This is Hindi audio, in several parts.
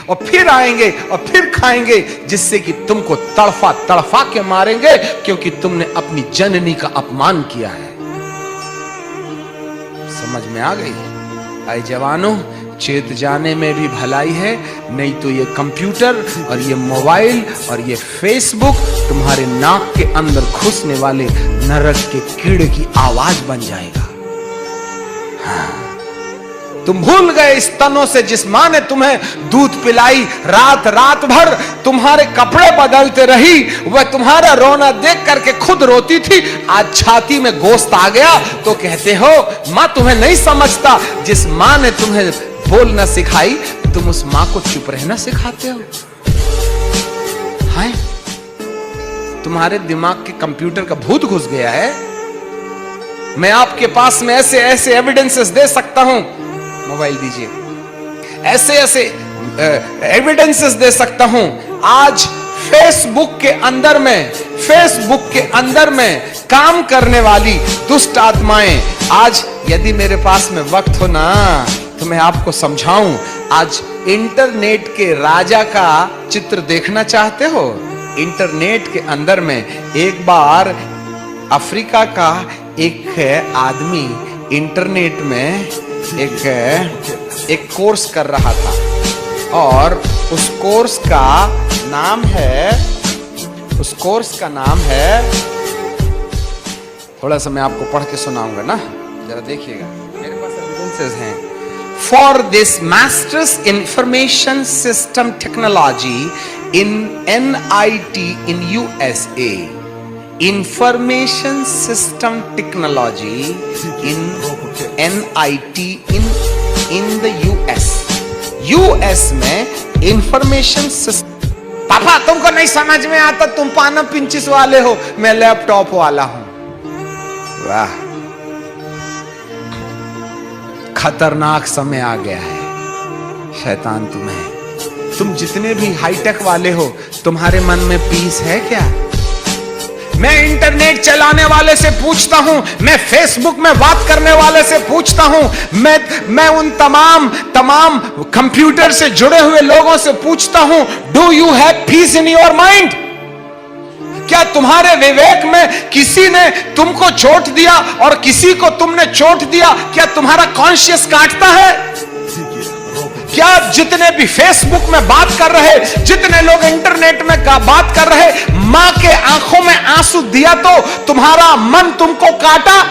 और फिर आएंगे और फिर खाएंगे, जिससे कि तुमको तड़फा तड़फा के मारेंगे, क्योंकि तुमने अपनी जननी का अपमान किया है। समझ में आ गई? आए जवानों, चेत जाने में भी भलाई है, नहीं तो ये कंप्यूटर और ये मोबाइल और ये फेसबुक तुम्हारे नाक के अंदर घुसने वाले नरक के कीड़े की आवाज बन जाएगा। हाँ। तुम भूल गए इस तनों से जिस मां ने तुम्हें दूध पिलाई, रात रात भर तुम्हारे कपड़े बदलते रही, वह तुम्हारा रोना देख करके खुद रोती थी। आज छाती में गोश्त आ गया तो कहते हो मां तुम्हें नहीं समझता। जिस मां ने तुम्हें बोलना सिखाई, तुम उस मां को चुप रहना सिखाते हो। हाय, तुम्हारे दिमाग के कंप्यूटर का भूत घुस गया है। मैं आपके पास में ऐसे ऐसे एविडेंसेस दे सकता हूं, मोबाइल दीजिए, ऐसे ऐसे एविडेंसेस दे सकता हूं। आज फेसबुक के अंदर में काम करने वाली दुष्ट आत्माएं, आज यदि मेरे पास में वक्त हो ना तो मैं आपको समझाऊं। आज इंटरनेट के राजा का चित्र देखना चाहते हो? इंटरनेट के अंदर में एक बार अफ्रीका का एक आदमी इंटरनेट में एक कोर्स कर रहा था, और उस कोर्स का नाम है, थोड़ा सा मैं आपको पढ़ के सुनाऊंगा ना, जरा देखिएगा, मेरे पास एविडेंसेस हैं। For this Masters Information System Technology in NIT in USA, Information System Technology in NIT in the US में इंफॉर्मेशन सिस्टम। पापा तुमको नहीं समझ में आता, तुम पाना पिंचिस वाले हो, मैं लैपटॉप वाला हूं। वाह, खतरनाक समय आ गया है शैतान तुम्हें। तुम जितने भी हाईटेक वाले हो, तुम्हारे मन में पीस है क्या? मैं इंटरनेट चलाने वाले से पूछता हूं, मैं फेसबुक में बात करने वाले से पूछता हूं, मैं उन तमाम कंप्यूटर से जुड़े हुए लोगों से पूछता हूं, do you have piece in your mind? क्या तुम्हारे विवेक में किसी ने तुमको चोट दिया और किसी को तुमने चोट दिया? क्या तुम्हारा कॉन्शियस काटता है? क्या जितने भी फेसबुक में बात कर रहे, जितने लोग इंटरनेट में बात कर रहे, मां के आंखों में आंसू दिया तो तुम्हारा मन तुमको काटा?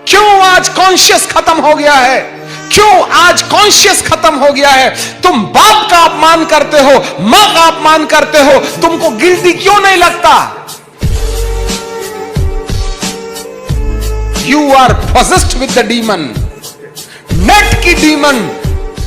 क्यों आज कॉन्शियस खत्म हो गया है? क्यों आज कॉन्शियस खत्म हो गया है? तुम बाप का अपमान करते हो, मां का अपमान करते हो, तुमको गिल्टी क्यों नहीं लगता? You are possessed with the demon. Net की डीमन,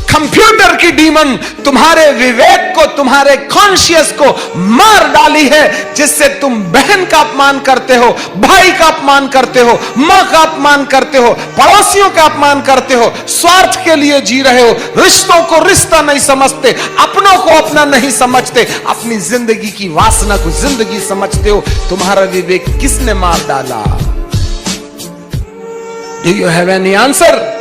कंप्यूटर की डीमन तुम्हारे विवेक को, तुम्हारे कॉन्शियस को मार डाली है, जिससे तुम बहन का अपमान करते हो, भाई का अपमान करते हो, मां का अपमान करते हो, पड़ोसियों का अपमान करते हो, स्वार्थ के लिए जी रहे हो, रिश्तों को रिश्ता नहीं समझते, अपनों को अपना नहीं समझते, अपनी जिंदगी की वासना को जिंदगी समझते हो। तुम्हारा विवेक किसने मार डाला? Do you have any answer?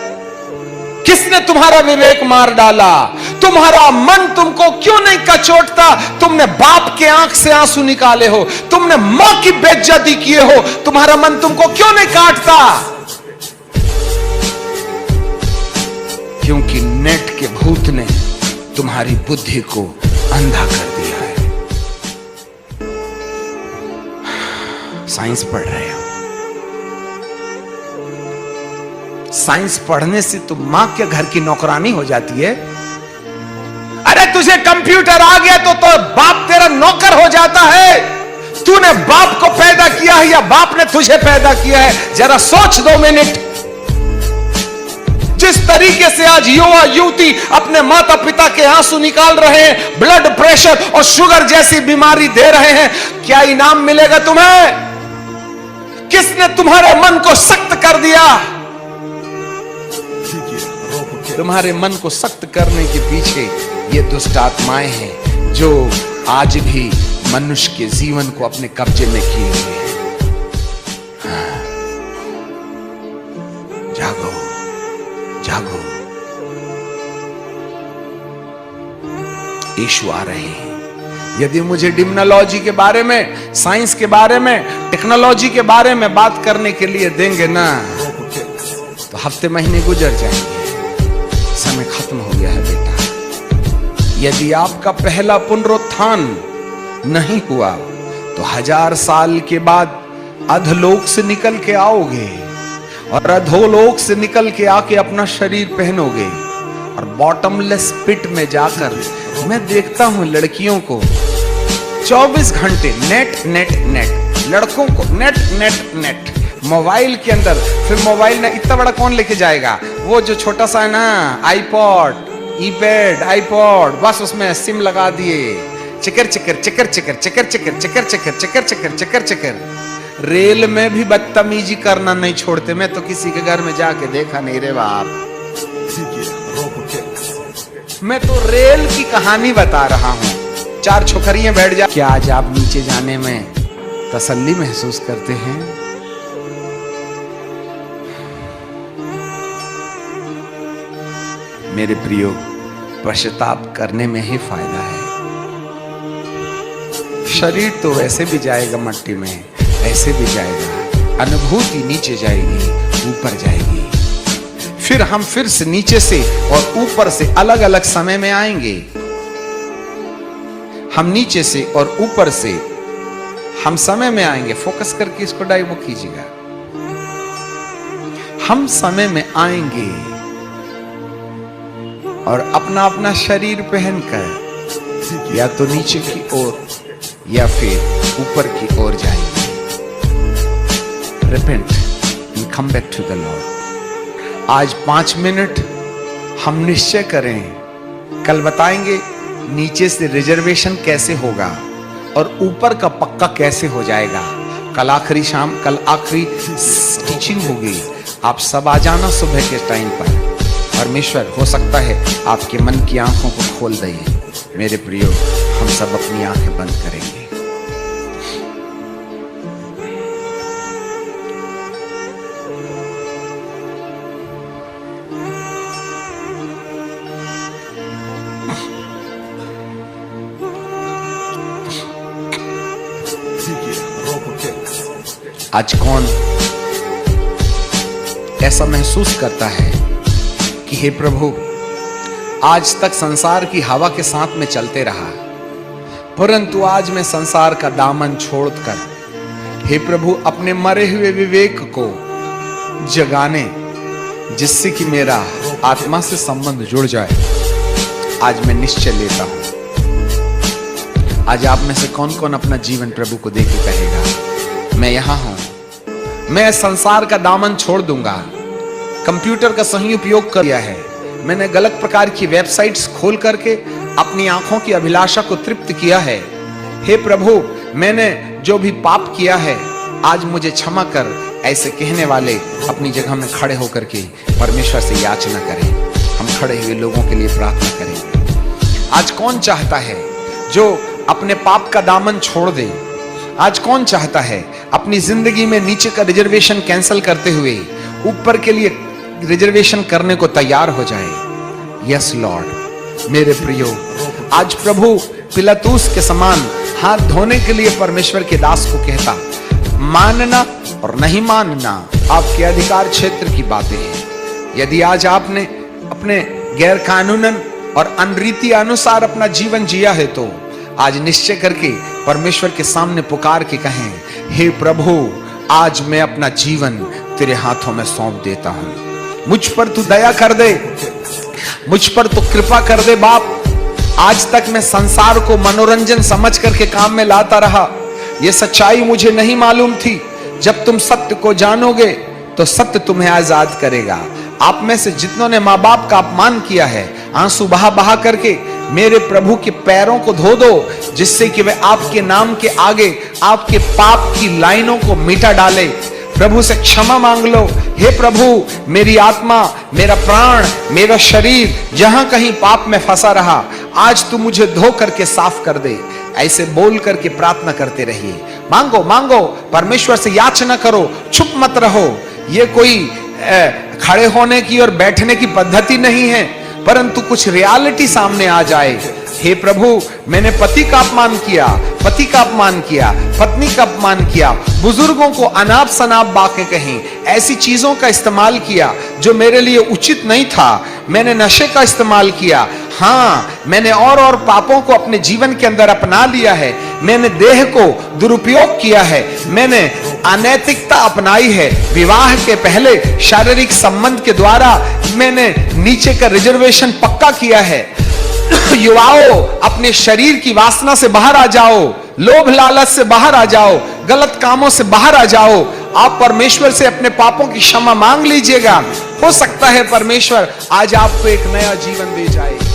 किसने तुम्हारा विवेक मार डाला? तुम्हारा मन तुमको क्यों नहीं कचोटता? तुमने बाप के आंख से आंसू निकाले हो, तुमने मां की बेइज्जती किए हो, तुम्हारा मन तुमको क्यों नहीं काटता? क्योंकि नेट के भूत ने तुम्हारी बुद्धि को अंधा कर दिया है। साइंस पढ़ रहे हो, साइंस पढ़ने से तो मां के घर की नौकरानी हो जाती है। अरे तुझे कंप्यूटर आ गया तो बाप तेरा नौकर हो जाता है। तूने बाप को पैदा किया है या बाप ने तुझे पैदा किया है? जरा सोच 2 मिनट। जिस तरीके से आज युवा युवती अपने माता पिता के आंसू निकाल रहे हैं, ब्लड प्रेशर और शुगर जैसी बीमारी दे रहे हैं, क्या इनाम मिलेगा तुम्हें? किसने तुम्हारे मन को सख्त कर दिया? तुम्हारे मन को सख्त करने के पीछे ये दुष्ट आत्माएं हैं, जो आज भी मनुष्य के जीवन को अपने कब्जे में किए हुए हैं। जागो, जागो। यीशु आ रहे हैं। यदि मुझे डिम्नोलॉजी के बारे में, साइंस के बारे में, टेक्नोलॉजी के बारे में बात करने के लिए देंगे ना, तो हफ्ते महीने गुजर जाएंगे। समय खत्म हो गया है बेटा। यदि आपका पहला पुनरुत्थान नहीं हुआ तो 1000 साल के बाद अधलोक से निकल के आओगे और अधोलोक से निकल के आके अपना शरीर पहनोगे और बॉटमलेस पिट में जाकर, मैं देखता हूं लड़कियों को 24 घंटे नेट नेट नेट, लड़कों को नेट नेट नेट, मोबाइल के अंदर। फिर मोबाइल ना इतना बड़ा कौन लेके जाएगा, वो जो छोटा सा है ना आईपॉड, ईपैड, आईपॉड, बस उसमें सिम लगा दिए, चिकर चिकर चिकर चिकर चिकर चिकर चिकर चिकर चिकर चिकर चिकर चिकर। रेल में भी बदतमीजी करना नहीं छोड़ते। मैं तो किसी के घर में जाके देखा नहीं रे बाप। मैं तो रेल की कहानी बता रहा हूं। 4 छोकरियां बैठ जा। क्या आज आप नीचे जाने में तसल्ली महसूस करते हैं? मेरे प्रियो, पश्चाताप करने में ही फायदा है। शरीर तो वैसे भी जाएगा मट्टी में, ऐसे भी जाएगा। अनुभूति नीचे जाएगी, ऊपर जाएगी। फिर हम फिर से नीचे से और ऊपर से अलग अलग समय में आएंगे। हम नीचे से और ऊपर से हम समय में आएंगे। फोकस करके इसको डाइव कीजिएगा। हम समय में आएंगे और अपना अपना शरीर पहनकर या तो नीचे की ओर या फिर ऊपर की ओर जाएंगे। Repent and come back to the Lord। आज 5 मिनट हम निश्चय करें। कल बताएंगे नीचे से रिजर्वेशन कैसे होगा और ऊपर का पक्का कैसे हो जाएगा। कल आखिरी टीचिंग होगी। आप सब आ जाना सुबह के टाइम पर। परमेश्वर हो सकता है आपके मन की आंखों को खोल दे। मेरे प्रियो, हम सब अपनी आंखें बंद करेंगे। आज कौन ऐसा महसूस करता है कि हे प्रभु, आज तक संसार की हवा के साथ में चलते रहा, परंतु आज मैं संसार का दामन छोड़कर हे प्रभु अपने मरे हुए विवेक को जगाने, जिससे कि मेरा आत्मा से संबंध जुड़ जाए, आज मैं निश्चय लेता हूं। आज आप में से कौन कौन अपना जीवन प्रभु को देके कहेगा, मैं यहां हूं, मैं संसार का दामन छोड़ दूंगा। कंप्यूटर का सही उपयोग कर लिया है मैंने, गलत प्रकार की वेबसाइट्स खोल करके अपनी आंखों की अभिलाषा को तृप्त किया है। हे प्रभु, मैंने जो भी पाप किया है आज मुझे क्षमा कर। ऐसे कहने वाले अपनी जगह में खड़े होकर के परमेश्वर से याचना करें। हम खड़े हुए लोगों के लिए प्रार्थना करेंगे। आज कौन चाहता है जो अपने पाप का दामन छोड़ दे? आज कौन चाहता है अपनी जिंदगी में नीचे का रिजर्वेशन कैंसिल करते हुए ऊपर के लिए रिजर्वेशन करने को तैयार हो जाए? Yes Lord. मेरे प्रियो, आज प्रभु पिलातूस के समान हाथ धोने के लिए परमेश्वर के दास को कहता, मानना और नहीं मानना आपके अधिकार क्षेत्र की बातें हैं। यदि आज आपने अपने गैर कानूनन और अनरीति अनुसार अपना जीवन जिया है तो आज निश्चय करके परमेश्वर के सामने पुकार के कहें, हे प्रभु, आज मैं अपना जीवन तेरे हाथों में सौंप देता हूं। मुझ पर तू दया कर दे, मुझ पर तू कृपा कर दे बाप। आज तक मैं संसार को मनोरंजन समझ करके काम में लाता रहा। यह सच्चाई मुझे नहीं मालूम थी। जब तुम सत्य को जानोगे तो सत्य तुम्हें आजाद करेगा। आप में से जितनों ने माँ बाप का अपमान किया है, आंसू बहा बहा करके मेरे प्रभु के पैरों को धो दो, जिससे कि वे आपके नाम के आगे आपके पाप की लाइनों को मिटा डाले। प्रभु से क्षमा मांग लो। हे प्रभु, मेरी आत्मा, मेरा प्राण, मेरा शरीर जहां कहीं पाप में फंसा रहा, आज तू मुझे धो करके साफ कर दे। ऐसे बोल करके प्रार्थना करते रहिए। मांगो मांगो, परमेश्वर से याचना करो, चुप मत रहो। ये कोई खड़े होने की और बैठने की पद्धति नहीं है, परंतु कुछ रियलिटी सामने आ जाए। हे प्रभु, मैंने पति का अपमान किया, पति का अपमान किया, पत्नी का अपमान किया, बुजुर्गों को अनाप शनाप बातें कहीं, ऐसी चीजों का इस्तेमाल किया जो मेरे लिए उचित नहीं था। मैंने नशे का इस्तेमाल किया, हाँ, मैंने और पापों को अपने जीवन के अंदर अपना लिया है। मैंने देह को दुरुपयोग किया है, मैंने अनैतिकता अपनाई है। विवाह के पहले शारीरिक संबंध के द्वारा मैंने नीचे का रिजर्वेशन पक्का किया है। युवाओं, अपने शरीर की वासना से बाहर आ जाओ, लोभ लालच से बाहर आ जाओ, गलत कामों से बाहर आ जाओ। आप परमेश्वर से अपने पापों की क्षमा मांग लीजिएगा। हो सकता है परमेश्वर आज आपको एक नया जीवन दे जाए।